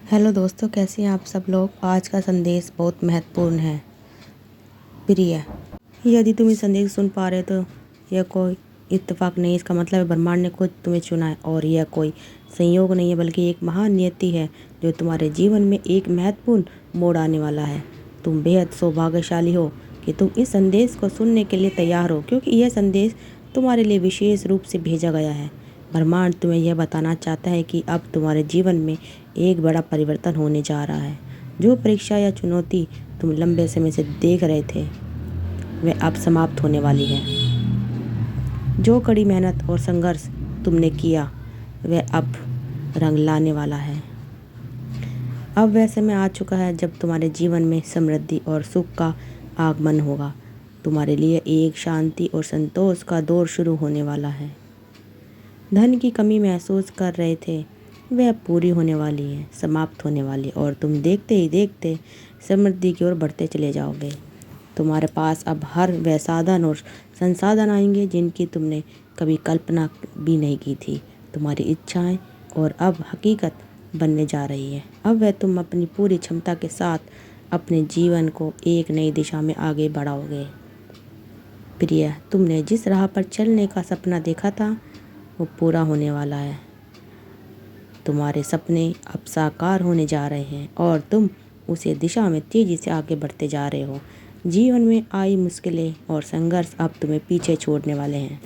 Hello दोस्तों, कैसे हैं आप सब लोग। आज का संदेश बहुत महत्वपूर्ण है। प्रिय, यदि तुम इस संदेश सुन पा रहे हो तो यह कोई इत्तेफाक नहीं, इसका मतलब है ब्रह्मांड ने खुद तुम्हें चुना है। और यह कोई संयोग नहीं है, बल्कि एक महान नियति है जो तुम्हारे जीवन में एक महत्वपूर्ण मोड़ आने वाला है। तुम बेहद सौभाग्यशाली हो कि तुम इस संदेश को सुनने के लिए तैयार हो, क्योंकि यह संदेश तुम्हारे लिए विशेष रूप से भेजा गया है। ब्रह्मांड तुम्हें यह बताना चाहता है कि अब तुम्हारे जीवन में एक बड़ा परिवर्तन होने जा रहा है। जो परीक्षा या चुनौती तुम लंबे समय से देख रहे थे, वह अब समाप्त होने वाली है। जो कड़ी मेहनत और संघर्ष तुमने किया, वह अब रंग लाने वाला है। अब वह समय आ चुका है जब तुम्हारे जीवन में समृद्धि और सुख का आगमन होगा। तुम्हारे लिए एक शांति और संतोष का दौर शुरू होने वाला है। धन की कमी महसूस कर रहे थे, वह पूरी होने वाली है, समाप्त होने वाली है, और तुम देखते ही देखते समृद्धि की ओर बढ़ते चले जाओगे। तुम्हारे पास अब हर वह साधन और संसाधन आएंगे जिनकी तुमने कभी कल्पना भी नहीं की थी। तुम्हारी इच्छाएं और अब हकीकत बनने जा रही है। अब वह तुम अपनी पूरी क्षमता के साथ अपने जीवन को एक नई दिशा में आगे बढ़ाओगे। प्रिय, तुमने जिस राह पर चलने का सपना देखा था, वो पूरा होने वाला है। तुम्हारे सपने अब साकार होने जा रहे हैं और तुम उसे दिशा में तेजी से आगे बढ़ते जा रहे हो। जीवन में आई मुश्किलें और संघर्ष अब तुम्हें पीछे छोड़ने वाले हैं।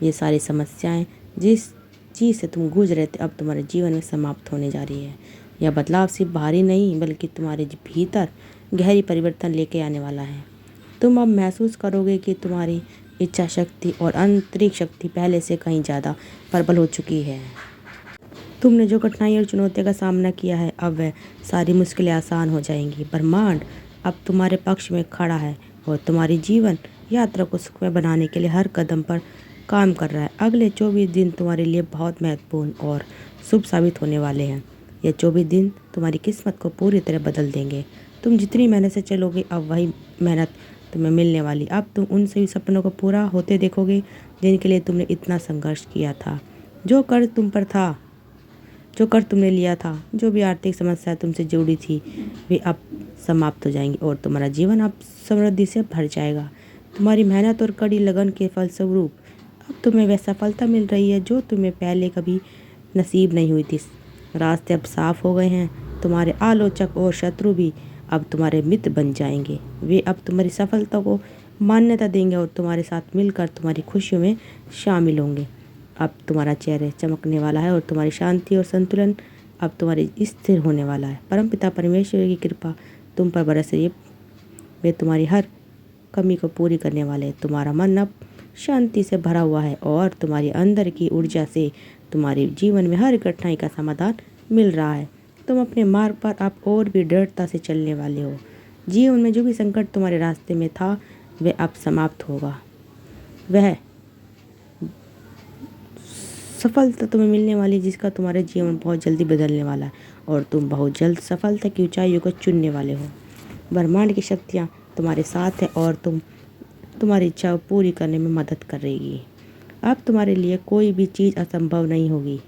ये सारी समस्याएं जिस चीज़ से तुम गूंज रहे थे, अब तुम्हारे जीवन में समाप्त होने जा रही है। यह बदलाव सिर्फ बाहरी नहीं, बल्कि तुम्हारे भीतर गहरी परिवर्तन लेके आने वाला है। तुम अब महसूस करोगे कि तुम्हारी इच्छा शक्ति और आंतरिक शक्ति पहले से कहीं ज़्यादा प्रबल हो चुकी है। तुमने जो कठिनाई और चुनौतियों का सामना किया है, अब वह सारी मुश्किलें आसान हो जाएंगी। ब्रह्मांड अब तुम्हारे पक्ष में खड़ा है और तुम्हारी जीवन यात्रा को सुखमय बनाने के लिए हर कदम पर काम कर रहा है। अगले 24 दिन तुम्हारे लिए बहुत महत्वपूर्ण और शुभ साबित होने वाले हैं। ये 24 दिन तुम्हारी किस्मत को पूरी तरह बदल देंगे। तुम जितनी मेहनत से चलोगे, अब वही मेहनत तुम्हें मिलने वाली। अब तुम उन सभी सपनों को पूरा होते देखोगे जिनके लिए तुमने इतना संघर्ष किया था। जो कर्ज तुम पर था, जो कर्ज तुमने लिया था, जो भी आर्थिक समस्या तुमसे जुड़ी थी, वे अब समाप्त हो जाएंगी और तुम्हारा जीवन अब समृद्धि से भर जाएगा। तुम्हारी मेहनत और कड़ी लगन के फलस्वरूप अब तुम्हें वह सफलता मिल रही है जो तुम्हें पहले कभी नसीब नहीं हुई थी। रास्ते अब साफ हो गए हैं। तुम्हारे आलोचक और शत्रु भी अब तुम्हारे मित्र बन जाएंगे। वे अब तुम्हारी सफलता को मान्यता देंगे और तुम्हारे साथ मिलकर तुम्हारी खुशियों में शामिल होंगे। अब तुम्हारा चेहरा चमकने वाला है और तुम्हारी शांति और संतुलन अब तुम्हारी स्थिर होने वाला है। परमपिता परमेश्वर की कृपा तुम पर बरस रही है। वे तुम्हारी हर कमी को पूरी करने वाले हैं। तुम्हारा मन अब शांति से भरा हुआ है और तुम्हारी अंदर की ऊर्जा से तुम्हारे जीवन में हर कठिनाई का समाधान मिल रहा है। तुम अपने मार्ग पर अब और भी दृढ़ता से चलने वाले हो। जीवन में जो भी संकट तुम्हारे रास्ते में था, वह अब समाप्त होगा। वह सफलता तुम्हें मिलने वाली जिसका तुम्हारे जीवन बहुत जल्दी बदलने वाला है और तुम बहुत जल्द सफलता की ऊंचाइयों को चुनने वाले हो। ब्रह्मांड की शक्तियाँ तुम्हारे साथ है और तुम्हारी इच्छा को पूरी करने में मदद करेगी। अब तुम्हारे लिए कोई भी चीज़ असंभव नहीं होगी।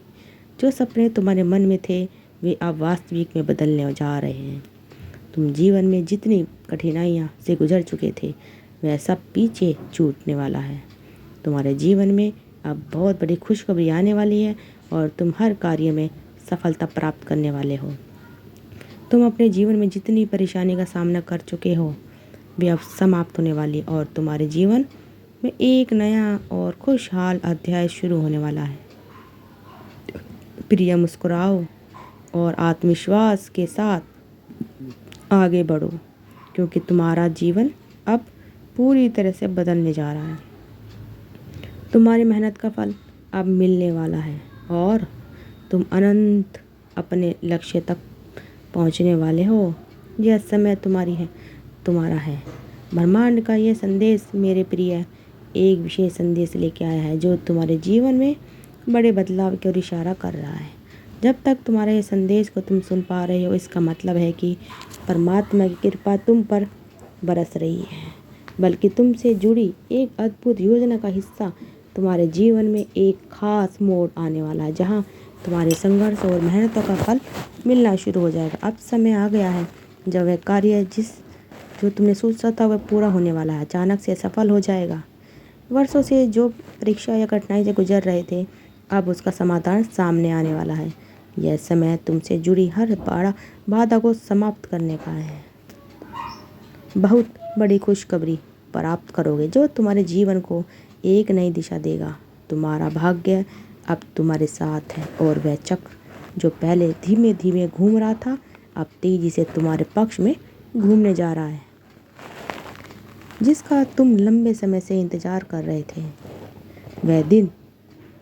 जो सपने तुम्हारे मन में थे, वे अब वास्तविक में बदलने जा रहे हैं। तुम जीवन में जितनी कठिनाइयाँ से गुजर चुके थे, वह सब पीछे छूटने वाला है। तुम्हारे जीवन में अब बहुत बड़ी खुशखबरी आने वाली है और तुम हर कार्य में सफलता प्राप्त करने वाले हो। तुम अपने जीवन में जितनी परेशानी का सामना कर चुके हो, वे अब समाप्त होने वाली और तुम्हारे जीवन में एक नया और खुशहाल अध्याय शुरू होने वाला है। प्रिय, मुस्कुराओ और आत्मविश्वास के साथ आगे बढ़ो, क्योंकि तुम्हारा जीवन अब पूरी तरह से बदलने जा रहा है। तुम्हारी मेहनत का फल अब मिलने वाला है और तुम अनंत अपने लक्ष्य तक पहुंचने वाले हो। यह समय तुम्हारा है। ब्रह्मांड का यह संदेश, मेरे प्रिय, एक विशेष संदेश लेके आया है जो तुम्हारे जीवन में बड़े बदलाव की ओर इशारा कर रहा है। जब तक तुम्हारे यह संदेश को तुम सुन पा रहे हो, इसका मतलब है कि परमात्मा की कृपा तुम पर बरस रही है, बल्कि तुमसे जुड़ी एक अद्भुत योजना का हिस्सा तुम्हारे जीवन में एक खास मोड़ आने वाला है, जहां तुम्हारे संघर्ष और मेहनतों का फल मिलना शुरू हो जाएगा। अब समय आ गया है जब वह कार्य जो तुमने सोचा था वह पूरा होने वाला है, अचानक से सफल हो जाएगा। वर्षों से जो परीक्षा या कठिनाई से गुजर रहे थे, अब उसका समाधान सामने आने वाला है। यह समय तुमसे जुड़ी हर बाधा को समाप्त करने का है। बहुत बड़ी खुशखबरी प्राप्त करोगे जो तुम्हारे जीवन को एक नई दिशा देगा। तुम्हारा भाग्य अब तुम्हारे साथ है और वह चक्र जो पहले धीमे धीमे घूम रहा था अब तेजी से तुम्हारे पक्ष में घूमने जा रहा है, जिसका तुम लंबे समय से इंतजार कर रहे थे। वह दिन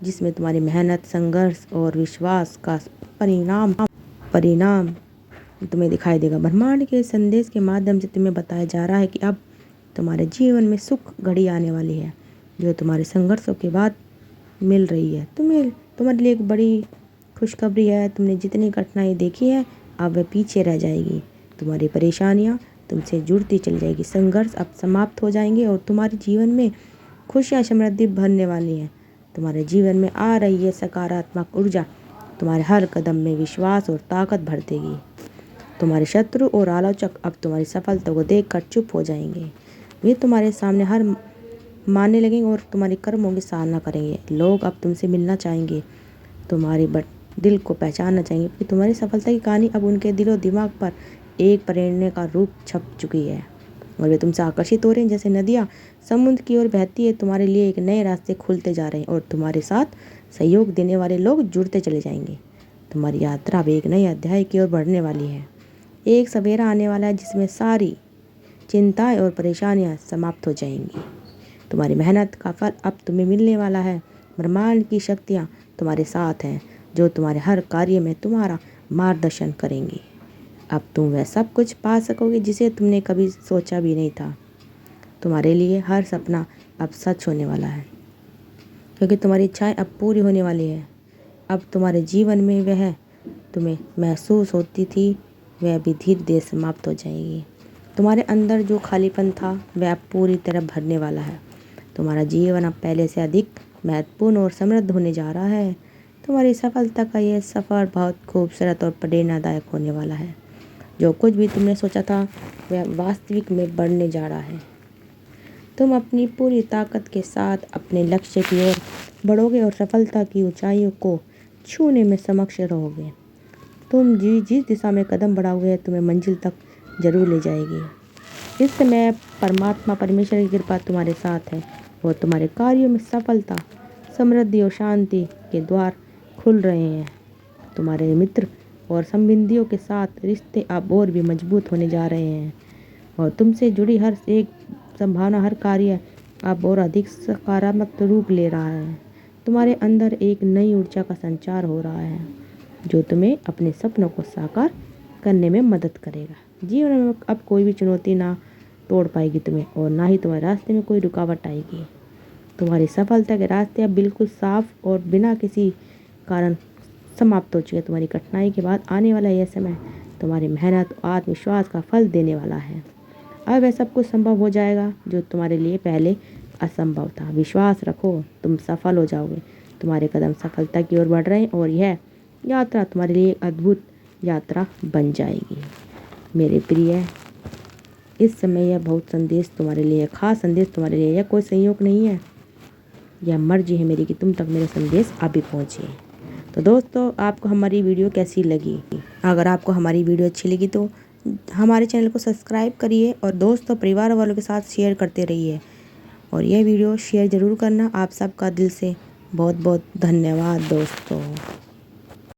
जिसमें तुम्हारी मेहनत, संघर्ष और विश्वास का परिणाम तुम्हें दिखाई देगा। ब्रह्मांड के संदेश के माध्यम से तुम्हें बताया जा रहा है कि अब तुम्हारे जीवन में सुख घड़ी आने वाली है, जो तुम्हारे संघर्षों के बाद मिल रही है। तुम्हारे लिए एक बड़ी खुशखबरी है। तुमने जितनी कठिनाई देखी है अब वह पीछे रह जाएगी। तुम्हारी परेशानियाँ तुमसे जुड़ती चली जाएगी, संघर्ष अब समाप्त हो जाएंगे और तुम्हारे जीवन में खुशियाँ, समृद्धि भरने वाली हैं। तुम्हारे जीवन में आ रही है सकारात्मक ऊर्जा तुम्हारे हर कदम में विश्वास और ताकत भर देगी। तुम्हारे शत्रु और आलोचक अब तुम्हारी सफलता को देखकर चुप हो जाएंगे। वे तुम्हारे सामने हार मानने लगेंगे और तुम्हारे कर्मों की सराहना करेंगे। लोग अब तुमसे मिलना चाहेंगे, तुम्हारे दिल को पहचानना चाहेंगे कि तुम्हारी सफलता की कहानी अब उनके दिलो दिमाग पर एक प्रेरणा का रूप छप चुकी है और वे तुमसे आकर्षित हो रहे हैं। जैसे नदियाँ समुद्र की ओर बहती है, तुम्हारे लिए एक नए रास्ते खुलते जा रहे हैं और तुम्हारे साथ सहयोग देने वाले लोग जुड़ते चले जाएंगे। तुम्हारी यात्रा अब एक नए अध्याय की ओर बढ़ने वाली है। एक सवेरा आने वाला है जिसमें सारी चिंताएं और परेशानियां समाप्त हो जाएंगी। तुम्हारी मेहनत का फल अब तुम्हें मिलने वाला है। ब्रह्मांड की शक्तियां तुम्हारे साथ हैं, जो तुम्हारे हर कार्य में तुम्हारा मार्गदर्शन करेंगी। अब तुम वह सब कुछ पा सकोगे जिसे तुमने कभी सोचा भी नहीं था। तुम्हारे लिए हर सपना अब सच होने वाला है, क्योंकि तुम्हारी इच्छाएं अब पूरी होने वाली है। अब तुम्हारे जीवन में वह तुम्हें महसूस होती थी वह भी धीरे धीरे समाप्त हो जाएगी। तुम्हारे अंदर जो खालीपन था वह अब पूरी तरह भरने वाला है। तुम्हारा जीवन अब पहले से अधिक महत्वपूर्ण और समृद्ध होने जा रहा है। तुम्हारी सफलता का यह सफ़र बहुत खूबसूरत और प्रेरणादायक होने वाला है। जो कुछ भी तुमने सोचा था वह वास्तविक में बढ़ने जा रहा है। तुम अपनी पूरी ताकत के साथ अपने लक्ष्य की ओर बढ़ोगे और सफलता की ऊंचाइयों को छूने में सक्षम रहोगे। तुम जिस दिशा में कदम बढ़ाओगे तुम्हें मंजिल तक जरूर ले जाएगी। इस समय परमात्मा परमेश्वर की कृपा तुम्हारे साथ है और तुम्हारे कार्यों में सफलता, समृद्धि और शांति के द्वार खुल रहे हैं। तुम्हारे मित्र और संबंधियों के साथ रिश्ते अब और भी मजबूत होने जा रहे हैं और तुमसे जुड़ी हर एक संभावना, हर कार्य अब और अधिक सकारात्मक रूप ले रहा है। तुम्हारे अंदर एक नई ऊर्जा का संचार हो रहा है जो तुम्हें अपने सपनों को साकार करने में मदद करेगा। जीवन में अब कोई भी चुनौती ना तोड़ पाएगी तुम्हें और ना ही तुम्हारे रास्ते में कोई रुकावट आएगी। तुम्हारी सफलता के रास्ते अब बिल्कुल साफ और बिना किसी कारण समाप्त हो चुके। तुम्हारी कठिनाई के बाद आने वाला यह समय तुम्हारी मेहनत और आत्मविश्वास का फल देने वाला है। अब वह सब कुछ संभव हो जाएगा जो तुम्हारे लिए पहले असंभव था। विश्वास रखो, तुम सफल हो जाओगे। तुम्हारे कदम सफलता की ओर बढ़ रहे हैं और यह यात्रा तुम्हारे लिए एक अद्भुत यात्रा बन जाएगी। मेरे प्रिय, इस समय यह बहुत संदेश तुम्हारे लिए, खास संदेश तुम्हारे लिए, यह कोई संयोग नहीं है, यह मर्जी है मेरी कि तुम तक मेरे संदेश अभी पहुँचे। तो दोस्तों, आपको हमारी वीडियो कैसी लगी? अगर आपको हमारी वीडियो अच्छी लगी तो हमारे चैनल को सब्सक्राइब करिए और दोस्तों परिवार वालों के साथ शेयर करते रहिए और यह वीडियो शेयर ज़रूर करना। आप सबका दिल से बहुत बहुत धन्यवाद दोस्तों।